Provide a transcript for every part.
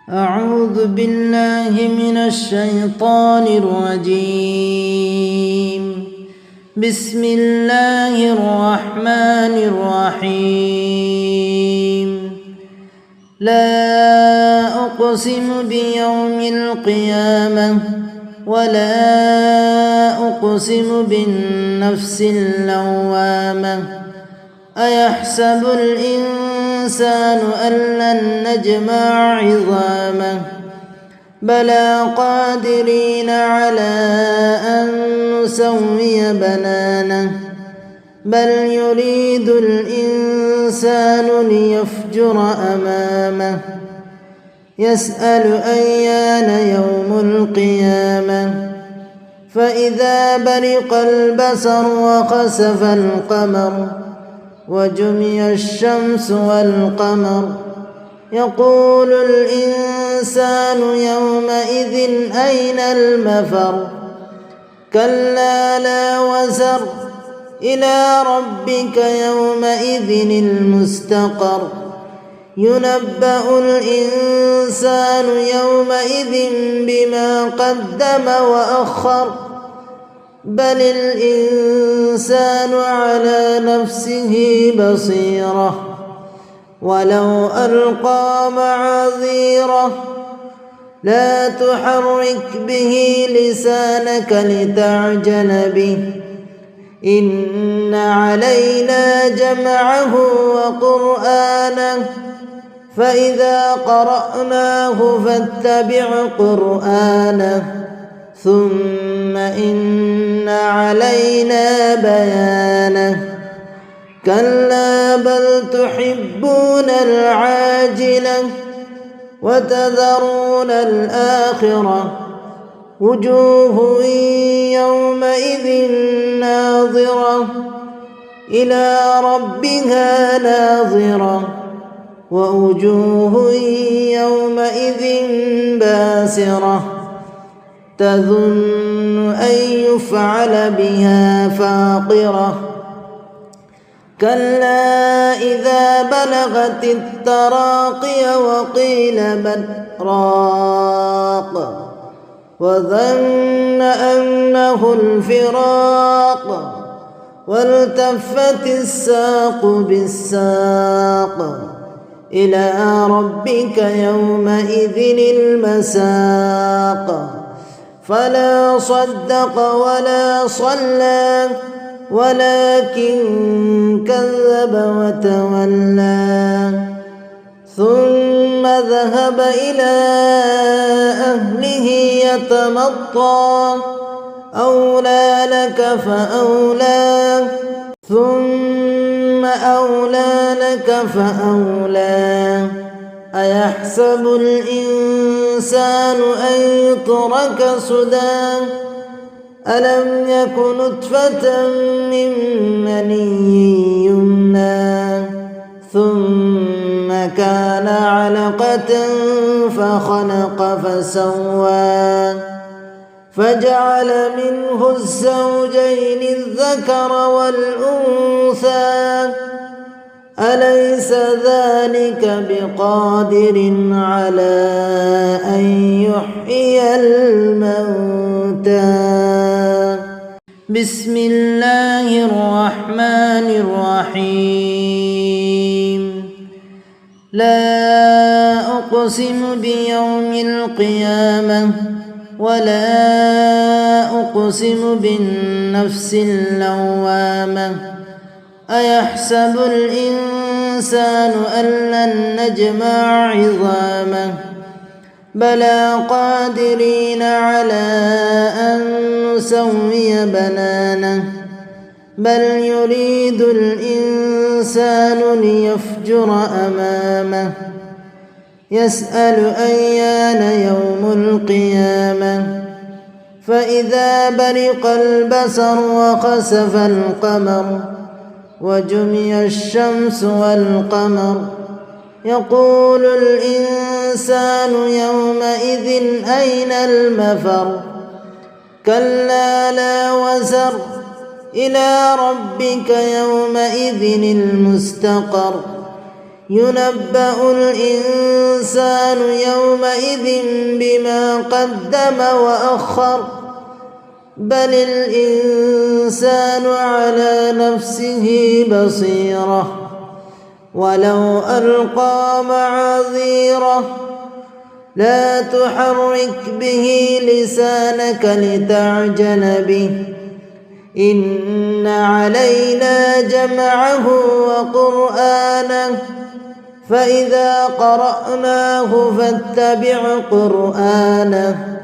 أعوذ بالله من الشيطان الرجيم. بسم الله الرحمن الرحيم. لا أقسم بيوم القيامة ولا أقسم بالنفس اللوامة. أيحسب الإنسان أن لن نجمع عظامه بلى قادرين على أن نسوي بنانه بل يريد الإنسان ليفجر أمامه يسأل أيان يوم القيامة فإذا برق البصر وخسف القمر وجمع الشمس والقمر يقول الإنسان يومئذ أين المفر كلا لا وزر إلى ربك يومئذ المستقر ينبأ الإنسان يومئذ بما قدم وأخر بل الإنسان على نفسه بصيرة ولو ألقى معاذيره لا تحرك به لسانك لتعجل به إن علينا جمعه وقرآنه فإذا قرأناه فاتبع قرآنه ثم إن علينا بيانه كلا بل تحبون العاجلة وتذرون الآخرة وجوه يومئذ ناظرة إلى ربها ناظرة ووجوه يومئذ باسرة تظن أن يفعل بها فاقرة كلا إذا بلغت التراقي وقيل من راق وظن أنه الفراق والتفت الساق بالساق إلى ربك يومئذ المساق فلا صدق ولا صلى ولكن كذب وتولى ثم ذهب إلى أهله يتمطى أولى لك فأولى ثم أولى لك فأولى أيحسب الإنسان أن يترك سدى ألم يك نطفة من مني يمنى ثم كان علقة فخلق فسوى فجعل منه الزوجين الذكر والأنثى أليس ذلك بقادر على أن يحيي الموتى بسم الله الرحمن الرحيم. لا أقسم بيوم القيامة ولا أقسم بالنفس اللوامة. أيحسب الإنسان أن لن نجمع عظامه بلى قادرين على أن نسوي بنانه بل يريد الإنسان ليفجر أمامه يسأل أيان يوم القيامة فإذا برق البصر وخسف القمر وجمع الشمس والقمر يقول الإنسان يومئذ أين المفر كلا لا وزر إلى ربك يومئذ المستقر ينبأ الإنسان يومئذ بما قدم وأخر بل الإنسان على نفسه بصيرة ولو ألقى معاذيره لا تحرك به لسانك لتعجل به إن علينا جمعه وقرآنه فإذا قرأناه فاتبع قرآنه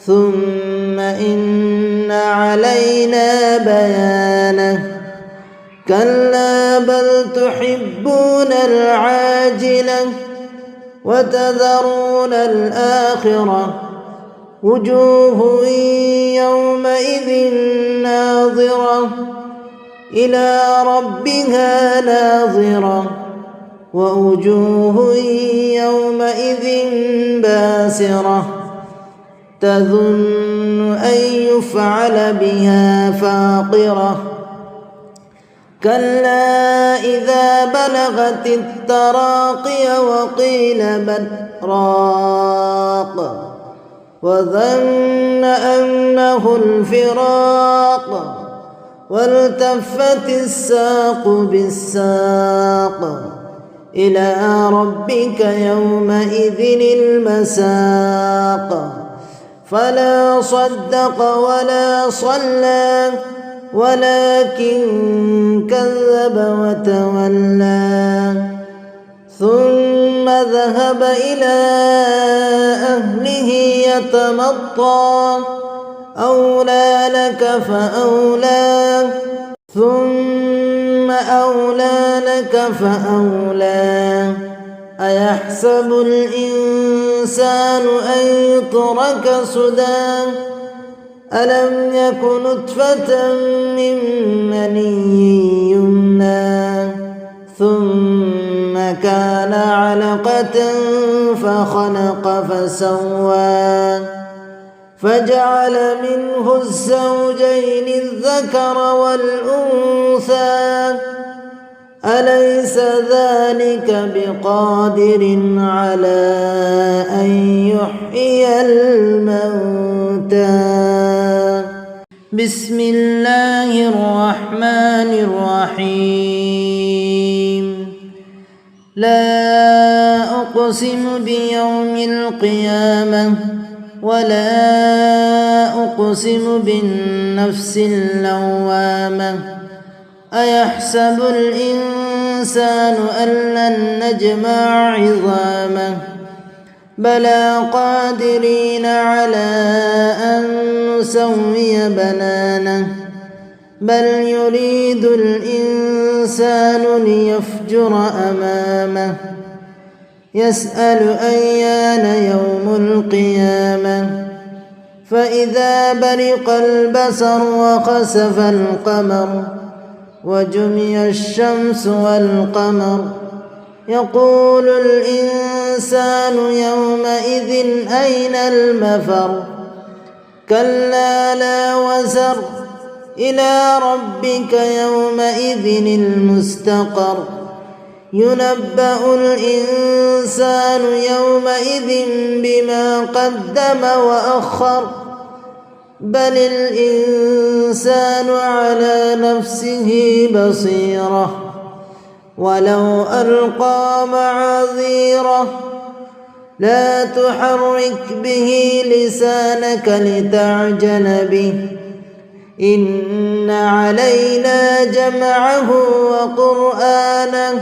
ثم إن علينا بيانه كلا بل تحبون العاجلة وتذرون الآخرة وجوه يومئذ ناظرة إلى ربها ناظرة ووجوه يومئذ باسرة تظن أن يفعل بها فاقرة كلا إذا بلغت التراقي وقيل من راق وظن أنه الفراق والتفت الساق بالساق إلى ربك يومئذ المساق فلا صدق ولا صلى ولكن كذب وتولى ثم ذهب إلى أهله يتمطى أولى لك فأولى ثم أولى لك فأولى أيحسب الإنسان أن يترك سدى ألم يك نطفة من مني يمنى ثم كان علقة فخلق فسوى فجعل منه الزوجين الذكر والأنثى أليس ذلك بقادر على أن يحيي الموتى بسم الله الرحمن الرحيم لا أقسم بيوم القيامة ولا أقسم بالنفس اللوامة أيحسب الإنسان أن لن نجمع عظامه بلى قادرين على أن نسوي بنانه بل يريد الإنسان ليفجر أمامه يسأل أيان يوم القيامة فإذا برق البصر وخسف القمر وجمع الشمس والقمر يقول الإنسان يومئذ أين المفر كلا لا وزر إلى ربك يومئذ المستقر ينبأ الإنسان يومئذ بما قدم وأخر بل الإنسان على نفسه بصيرة ولو ألقى معاذيره لا تحرك به لسانك لتعجل به إن علينا جمعه وقرآنه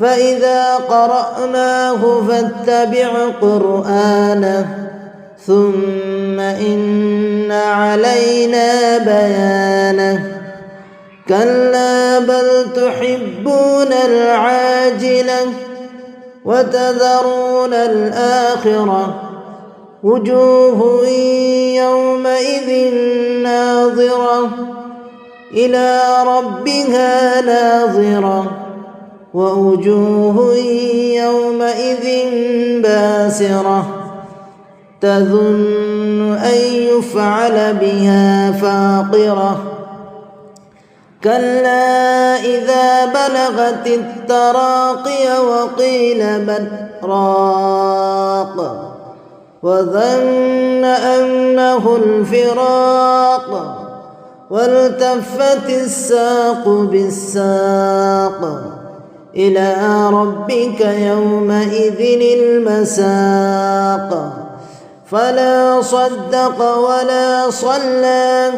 فإذا قرأناه فاتبع قرآنه ثم إن علينا بيانه كلا بل تحبون العاجلة وتذرون الآخرة وجوه يومئذ ناظرة إلى ربها ناظرة ووجوه يومئذ باسرة تظن أن يفعل بها فاقرة كلا إذا بلغت التراقي وقيل من راق وظن أنه الفراق والتفت الساق بالساق إلى ربك يومئذ المساق فلا صدق ولا صلى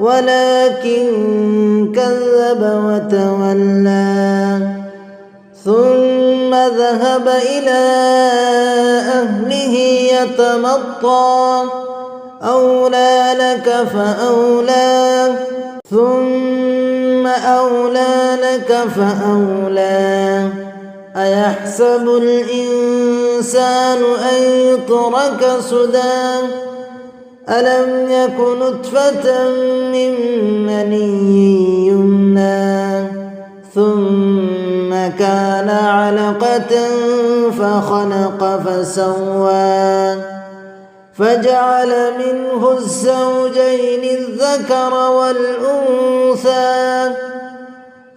ولكن كذب وتولى ثم ذهب إلى أهله يتمطى أولى لك فأولى ثم أولى لك فأولى أيحسب الإنسان أن يترك سدى ألم يك نطفة من مني يمنى ثم كان علقة فخلق فسوى فجعل منه الزوجين الذكر والأنثى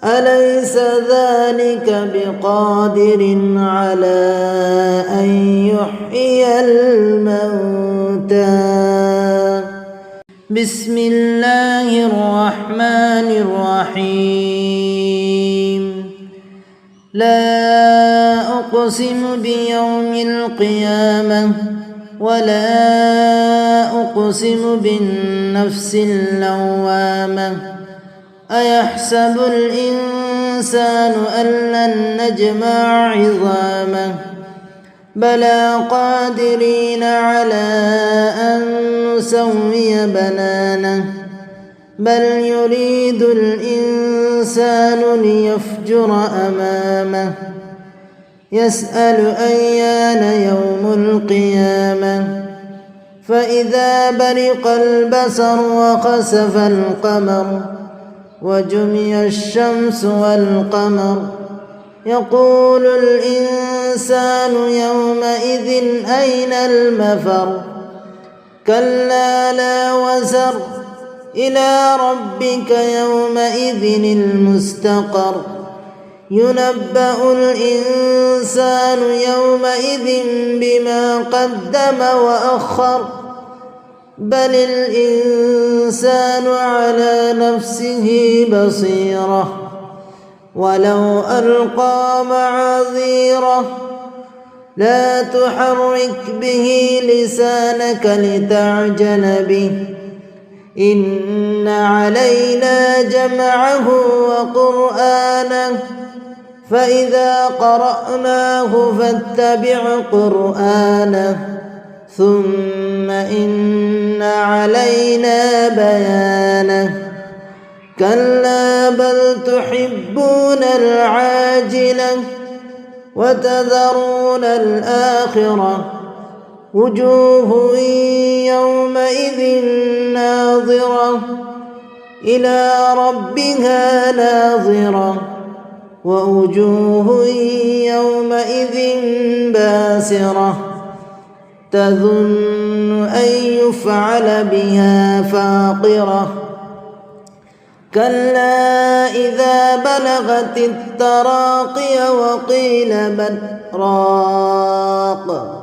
أليس ذلك بقادر على أن يحيي الموتى بسم الله الرحمن الرحيم لا أقسم بيوم القيامة ولا أقسم بالنفس اللوامة أيحسب الإنسان أن لن نجمع عظامه بلى قادرين على أن نسوي بنانه بل يريد الإنسان ليفجر أمامه يسأل أيان يوم القيامة فإذا برق البصر وخسف القمر وجمع الشمس والقمر يقول الإنسان يومئذ أين المفر كلا لا وزر إلى ربك يومئذ المستقر ينبأ الإنسان يومئذ بما قدم وأخر بل الإنسان على نفسه بصيرة ولو ألقى معاذيره لا تحرك به لسانك لتعجل به إن علينا جمعه وقرآنه فإذا قرأناه فاتبع قرآنه ثم إن علينا بيانه كلا بل تحبون العاجلة وتذرون الآخرة وجوه يومئذ ناظرة إلى ربها ناظرة ووجوه يومئذ باسرة تظن أن يفعل بها فاقرة كلا إذا بلغت التراقي وقيل من راق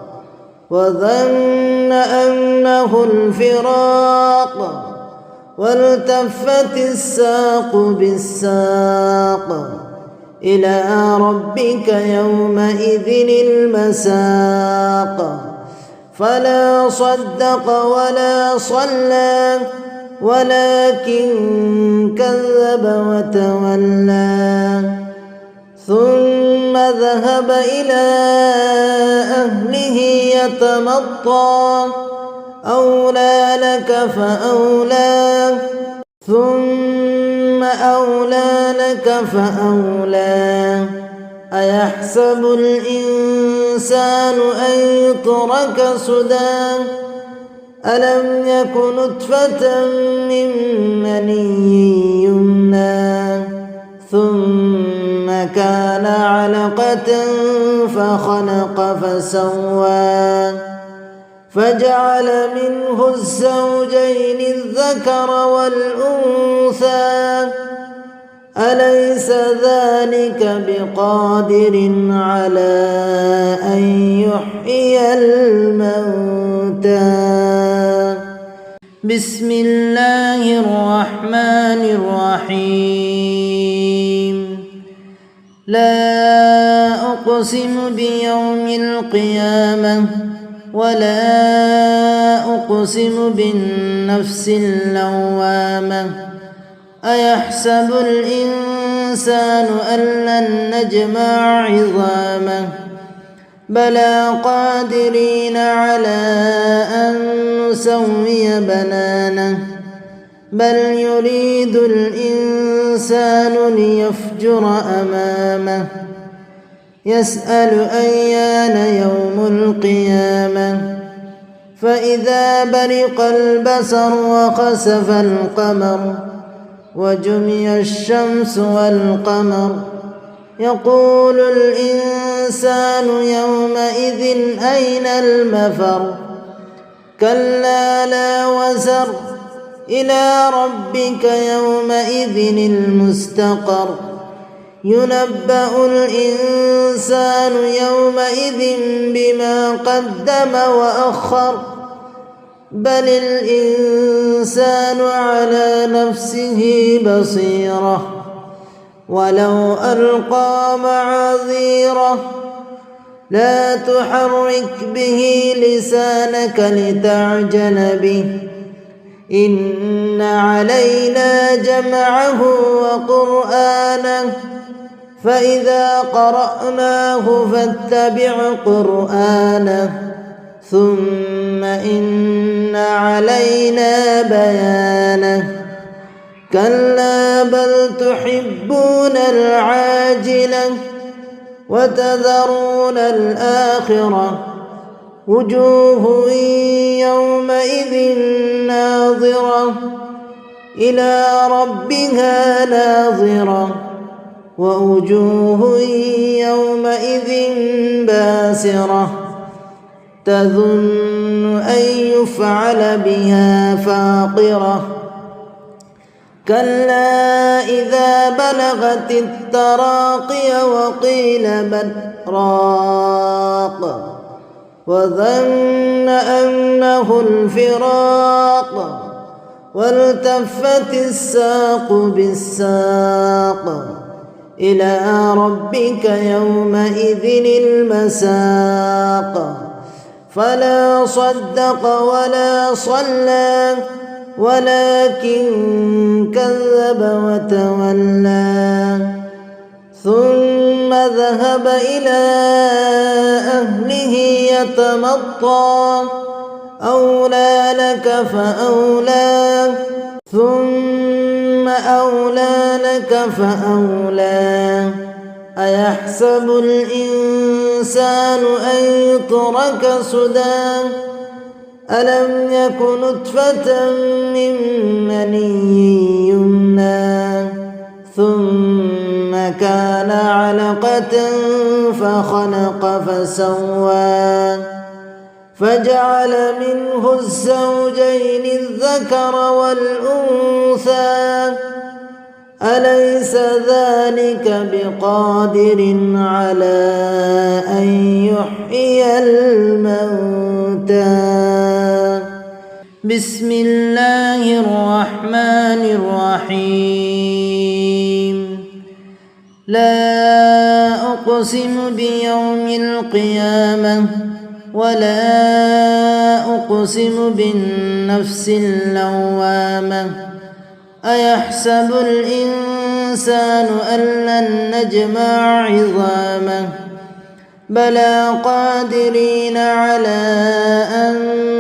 وظن أنه الفراق والتفت الساق بالساق إلى ربك يومئذ المساق فلا صدق ولا صلى ولكن كذب وتولى ثم ذهب إلى أهله يتمطى أولى لك فأولى ثم أولى لك فأولى أيحسب الإنسان أن يترك سدى ألم يك نطفة من مني يمنى ثم كان علقة فخلق فسوى فجعل منه الزوجين الذكر والأنثى أليس ذلك بقادر على أن يحيي الموتى. بسم الله الرحمن الرحيم. لا أقسم بيوم القيامة ولا أقسم بالنفس اللوامة. أيحسب الإنسان أن لن نجمع عظامه بلى قادرين على أن نسوي بنانه بل يريد الإنسان ليفجر أمامه يسأل أيان يوم القيامة فإذا برق البصر وخسف القمر وجمع الشمس والقمر يقول الإنسان يومئذ أين المفر. كلا لا وزر إلى ربك يومئذ المستقر. ينبأ الإنسان يومئذ بما قدم وأخر بل الإنسان على نفسه بصيرة ولو ألقى معاذيره. لا تحرك به لسانك لتعجل به إن علينا جمعه وقرآنه فإذا قرأناه فاتبع قرآنه ثم إن علينا بيانه. كلا بل تحبون العاجلة وتذرون الآخرة وجوه يومئذ ناظرة إلى ربها ناظرة ووجوه يومئذ باسرة تظن أن يفعل بها فاقرة. كلا إذا بلغت التراقي وقيل من راق وظن أنه الفراق والتفت الساق بالساق إلى ربك يومئذ المساق. فلا صدق ولا صلى ولكن كذب وتولى ثم ذهب إلى أهله يتمطى. أولى لك فأولى ثم أولى لك فأولى. أيحسب الإنسان أن يترك سدى ألم يك نطفة من مني يمنى ثم كان علقة فخلق فسوى فجعل منه الزوجين الذكر والأنثى. أليس ذلك بقادر على أن يحيي الموتى. بسم الله الرحمن الرحيم. لا أقسم بيوم القيامة ولا أقسم بالنفس اللوامة. أيحسب الإنسان أن لن نجمع عظامه بلى قادرين على أن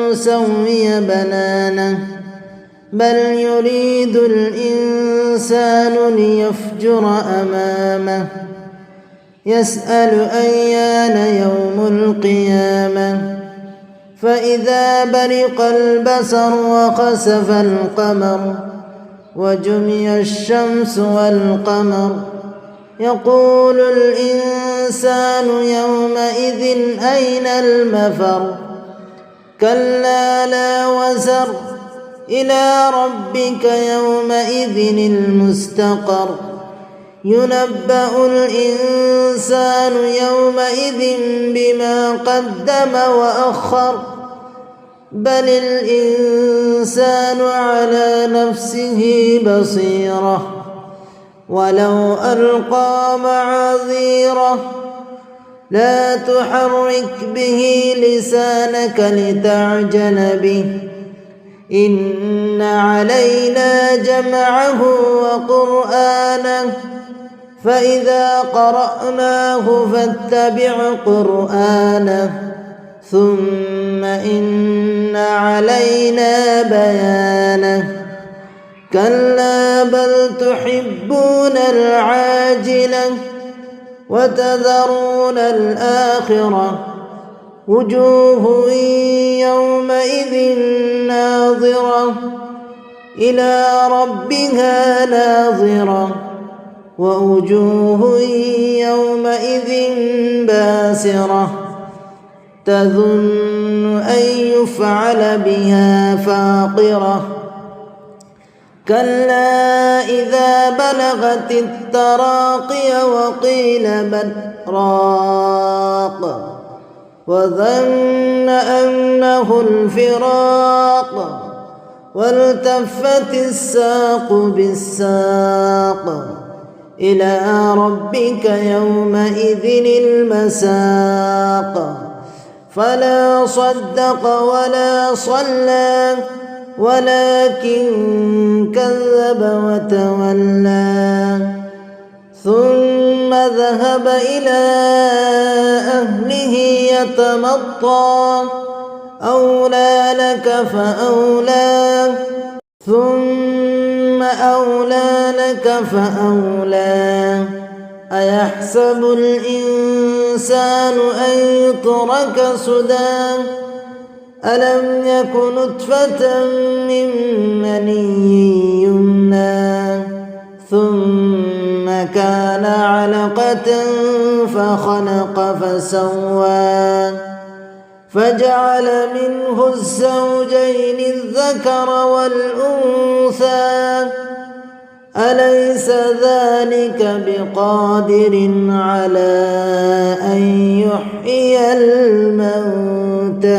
نسوي بنانه بل يريد الإنسان ليفجر أمامه يسأل أيان يوم القيامة فإذا برق البصر وخسف القمر وجمع الشمس والقمر يقول الإنسان يومئذ أين المفر. كلا لا وزر إلى ربك يومئذ المستقر. ينبأ الإنسان يومئذ بما قدم وأخر بل الإنسان على نفسه بصيرة ولو ألقى معاذيره لا تحرك به لسانك لتعجل به إن علينا جمعه وقرآنه فإذا قرأناه فاتبع قرآنه ثم إن علينا بيانه كلا بل تحبون العاجلة وتذرون الآخرة وجوه يومئذ ناظرة إلى ربها ناظرة ووجوه يومئذ باسرة تظن أن يفعل بها فاقرة كلا إذا بلغت التراقي وقيل من راق وظن أنه الفراق والتفت الساق بالساق إلى ربك يومئذ المساق فلا صدق ولا صلى ولكن كذب وتولى ثم ذهب إلى أهله يتمطى أولى لك فأولى ثم أولى لك فأولى أيحسب الإنسان أن يترك سدى ألم يك نطفة من مني يمنى ثم كان علقة فخلق فسوى فجعل منه الزوجين الذكر والأنثى أليس ذلك بقادر على أن يحيي الموتى